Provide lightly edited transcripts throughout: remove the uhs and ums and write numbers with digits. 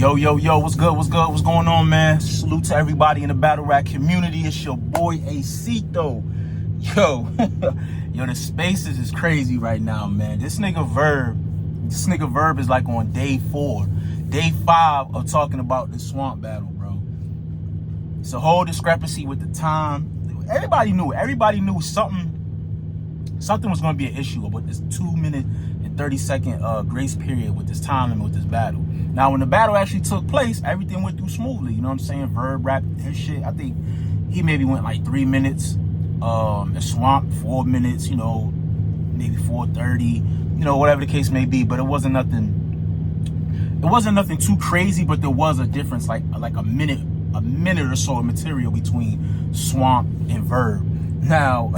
Yo, what's good? What's going on, man? Salute to everybody in the battle rap community. It's your boy Acito. Yo, the spaces is crazy right now, man. This nigga Verb is like on day 4, day 5 of talking about the swamp battle, bro. It's a whole discrepancy with the time. Everybody knew something was going to be an issue with this 2-minute and 30-second grace period with this time limit with this battle. Now, when the battle actually took place, everything went through smoothly. You know what I'm saying? Verb rapped his shit. I think he maybe went like 3 minutes. The swamp 4 minutes. Maybe 4:30. Whatever the case may be. But it wasn't nothing. It wasn't nothing too crazy. But there was a difference, like a minute or so of material between Swamp and Verb. Now,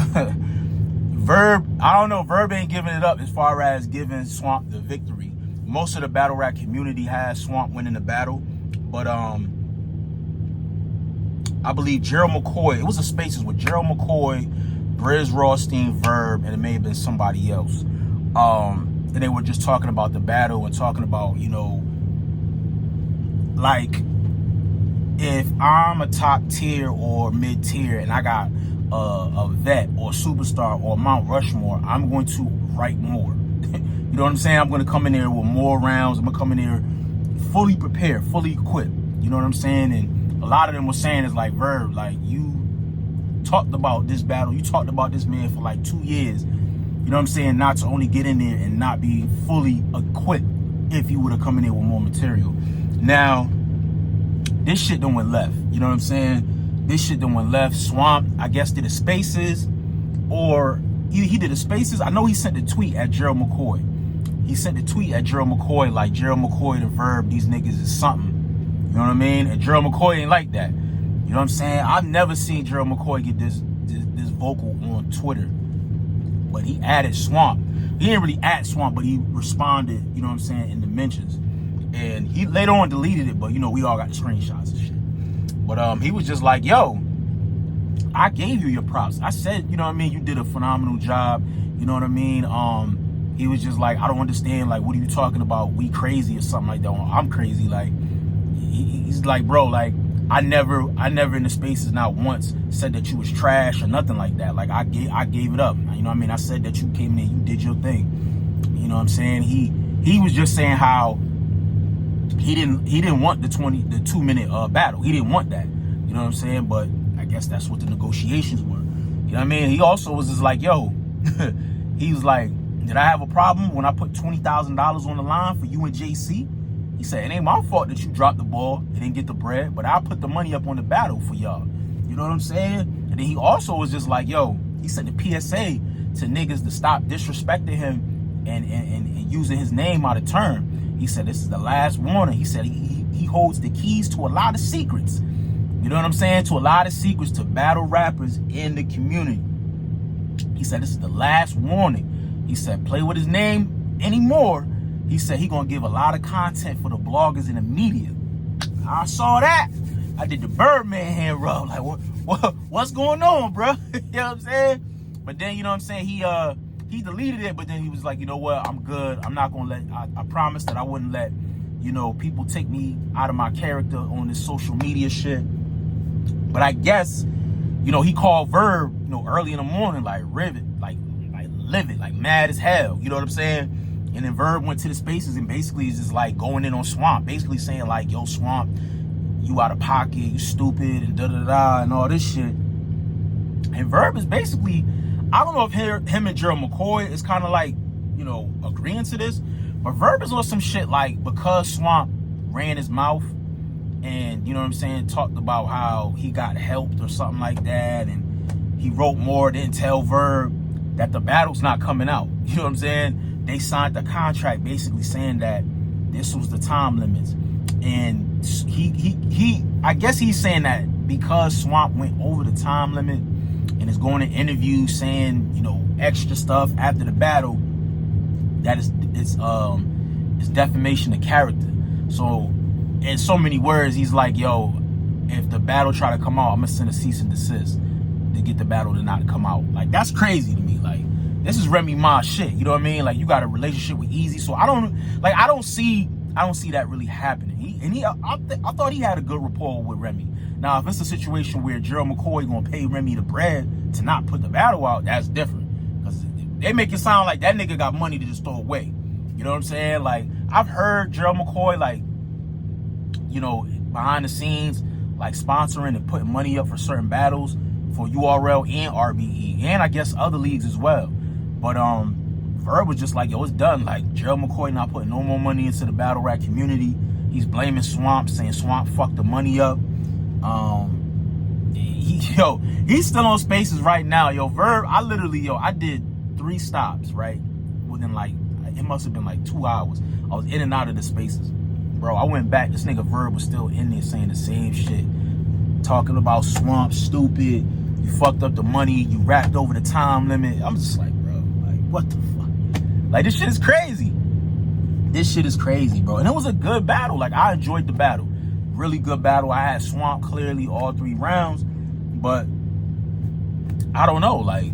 Verb, I don't know. Verb ain't giving it up as far as giving Swamp the victory. Most of the battle rap community has Swamp winning the battle, but I believe Gerald McCoy, it was a spaces with Gerald McCoy, Briz Rothstein, Verb, and it may have been somebody else. And they were just talking about the battle and talking about, like if I'm a top tier or mid tier and I got a vet or superstar or Mount Rushmore, I'm going to write more. You know what I'm saying? I'm going to come in there with more rounds. I'm going to come in there fully prepared, fully equipped. You know what I'm saying? And a lot of them were saying is like, Verb, like you talked about this battle. You talked about this man for like 2 years. You know what I'm saying? Not to only get in there and not be fully equipped if you would have come in there with more material. Now, this shit done went left. You know what I'm saying? This shit done went left. Swamp, I guess, did the spaces, or he did the spaces. I know he sent a tweet at Gerald McCoy. He sent a tweet at Gerald McCoy like, Gerald McCoy and Verb, these niggas is something. You know what I mean? And Gerald McCoy ain't like that. You know what I'm saying? I've never seen Gerald McCoy get this vocal on Twitter. But he added Swamp. He didn't really add Swamp, but he responded, you know what I'm saying, in the mentions. And he later on deleted it, but we all got the screenshots and shit. But he was just like, yo, I gave you your props. I said, you know what I mean, you did a phenomenal job. You know what I mean? He was just like, I don't understand, like, what are you talking about? We crazy or something like that. I'm crazy. Like, he's like, bro, like, I never in the spaces not once said that you was trash or nothing like that. Like, I gave it up. You know what I mean? I said that you came in, you did your thing. You know what I'm saying? He was just saying how he didn't want the 2-minute battle. He didn't want that. You know what I'm saying? But I guess that's what the negotiations were. You know what I mean? He also was just like, yo, he was like, did I have a problem when I put $20,000 on the line for you and JC? He said, it ain't my fault that you dropped the ball and didn't get the bread, but I put the money up on the battle for y'all. You know what I'm saying? And then he also was just like, yo, he sent the PSA to niggas to stop disrespecting him and using his name out of turn. He said, this is the last warning. He said he holds the keys to a lot of secrets. You know what I'm saying? To a lot of secrets to battle rappers in the community. He said, this is the last warning. He said, play with his name anymore. He said he gonna give a lot of content for the bloggers and the media. I saw that. I did the Birdman hand rub. Like, what's going on, bro? You know what I'm saying? But then, you know what I'm saying? He deleted it, but then he was like, you know what? I'm good. I'm not gonna let. I promised that I wouldn't let, people take me out of my character on this social media shit. But I guess, he called Verb, early in the morning, like livid, like mad as hell. You know what I'm saying? And then Verb went to the spaces and basically is just like going in on Swamp, basically saying like, yo, Swamp, you out of pocket, you stupid, and da-da-da, and all this shit. And Verb is basically, I don't know if him and Gerald McCoy is kind of like, agreeing to this, but Verb is on some shit like, because Swamp ran his mouth and, you know what I'm saying, talked about how he got helped or something like that, and he wrote more, didn't tell Verb that the battle's not coming out. You know what I'm saying? They signed the contract basically saying that this was the time limits. And I guess he's saying that because Swamp went over the time limit and is going to interviews saying, extra stuff after the battle, that it's defamation of character. So in so many words, he's like, yo, if the battle try to come out, I'm gonna send a cease and desist to get the battle to not come out. Like, that's crazy to me. Like, this is Remy Ma shit. You know what I mean? Like, you got a relationship with Easy, so I don't see that really happening. And I thought he had a good rapport with Remy. Now, if it's a situation where Gerald McCoy gonna pay Remy the bread to not put the battle out, that's different. Because they make it sound like that nigga got money to just throw away. You know what I'm saying? Like, I've heard Gerald McCoy, like, you know, behind the scenes, like sponsoring and putting money up for certain battles for URL and RBE, and I guess other leagues as well. But Verb was just like, yo, it's done. Like, Gerald McCoy not putting no more money into the battle rap community. He's blaming Swamp, saying Swamp fucked the money up. He's still on Spaces right now. Yo, Verb, I did 3 stops, right? Within like, it must have been like 2 hours. I was in and out of the Spaces. Bro, I went back, this nigga Verb was still in there saying the same shit. Talking about Swamp, stupid, you fucked up the money, you rapped over the time limit. I'm just like, bro, like, what the fuck? Like, this shit is crazy. This shit is crazy, bro. And it was a good battle. Like, I enjoyed the battle. Really good battle. I had Swamp clearly all 3 rounds. But I don't know. Like,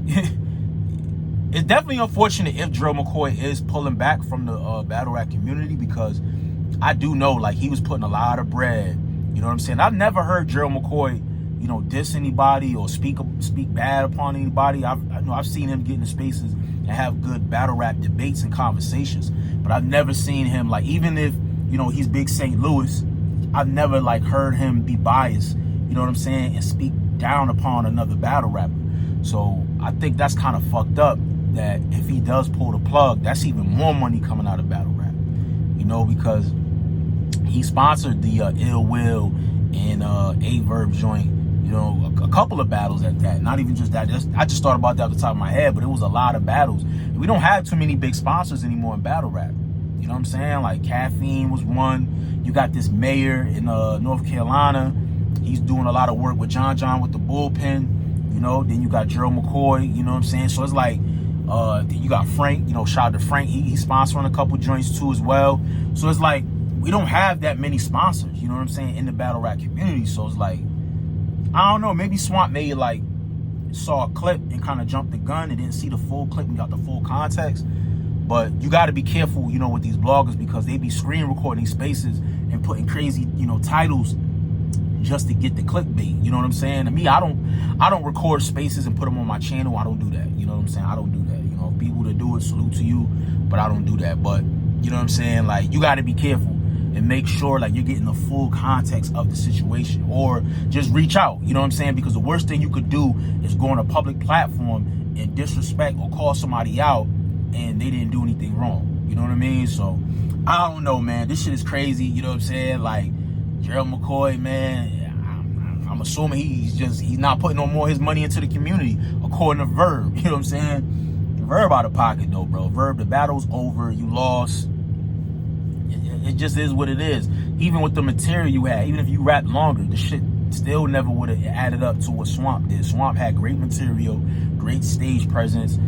it's definitely unfortunate if Gerald McCoy is pulling back from the battle rap community, because I do know, like, he was putting a lot of bread. You know what I'm saying? I've never heard Gerald McCoy, you know, diss anybody or speak bad upon anybody. I've seen him get in Spaces and have good battle rap debates and conversations, but I've never seen him, like, even if, you know, he's big St. Louis, I've never, like, heard him be biased, you know what I'm saying, and speak down upon another battle rapper. So I think that's kind of fucked up, that if he does pull the plug, that's even more money coming out of battle rap, you know, because he sponsored the Ill Will and A Verb joint, you know, a couple of battles at that. Not even just that. I just thought about that off the top of my head, but it was a lot of battles. And we don't have too many big sponsors anymore in battle rap. You know what I'm saying? Like, Caffeine was one. You got this mayor in North Carolina. He's doing a lot of work with John with the bullpen. You know, then you got Gerald McCoy. You know what I'm saying? So it's like, then you got Frank. You know, shout out to Frank. He's sponsoring a couple joints too as well. So it's like, we don't have that many sponsors, you know what I'm saying, in the battle rap community. So it's like, I don't know, maybe Swamp may like saw a clip and kind of jumped the gun and didn't see the full clip and got the full context. But you got to be careful, you know, with these bloggers, because they be screen recording Spaces and putting crazy, you know, titles just to get the clickbait. You know what I'm saying? To me, I don't record Spaces and put them on my channel. I don't do that. You know what I'm saying? I don't do that. You know, people that do it, salute to you, but I don't do that. But you know what I'm saying? Like, you got to be careful and make sure, like, you're getting the full context of the situation, or just reach out, you know what I'm saying? Because the worst thing you could do is go on a public platform and disrespect or call somebody out and they didn't do anything wrong. You know what I mean? So, I don't know, man. This shit is crazy, you know what I'm saying? Like, Gerald McCoy, man, I'm assuming he's not putting no more his money into the community, according to Verb. You know what I'm saying? Verb out of pocket, though, bro. Verb, the battle's over. You lost. It just is what it is. Even with the material you had, even if you rapped longer, the shit still never would have added up to what Swamp did. Swamp had great material, great stage presence.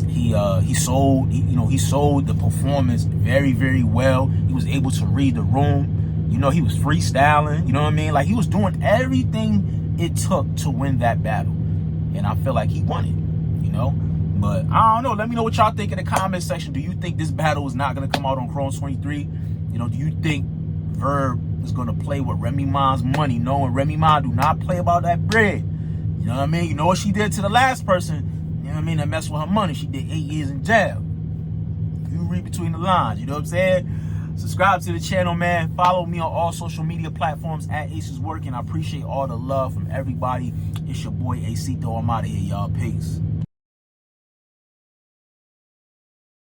He sold the performance very, very well. He was able to read the room. You know, he was freestyling. You know what I mean? Like, he was doing everything it took to win that battle, and I feel like he won it. You know. But I don't know. Let me know what y'all think in the comment section. Do you think this battle is not going to come out on Chrome 23? You know, do you think Verb is going to play with Remy Ma's money, knowing Remy Ma do not play about that bread? You know what I mean? You know what she did to the last person, you know what I mean, that messed with her money? She did 8 years in jail. You read between the lines, you know what I'm saying? Subscribe to the channel, man. Follow me on all social media platforms at AceIsWorking. I appreciate all the love from everybody. It's your boy Acito. I'm out of here, y'all. Peace.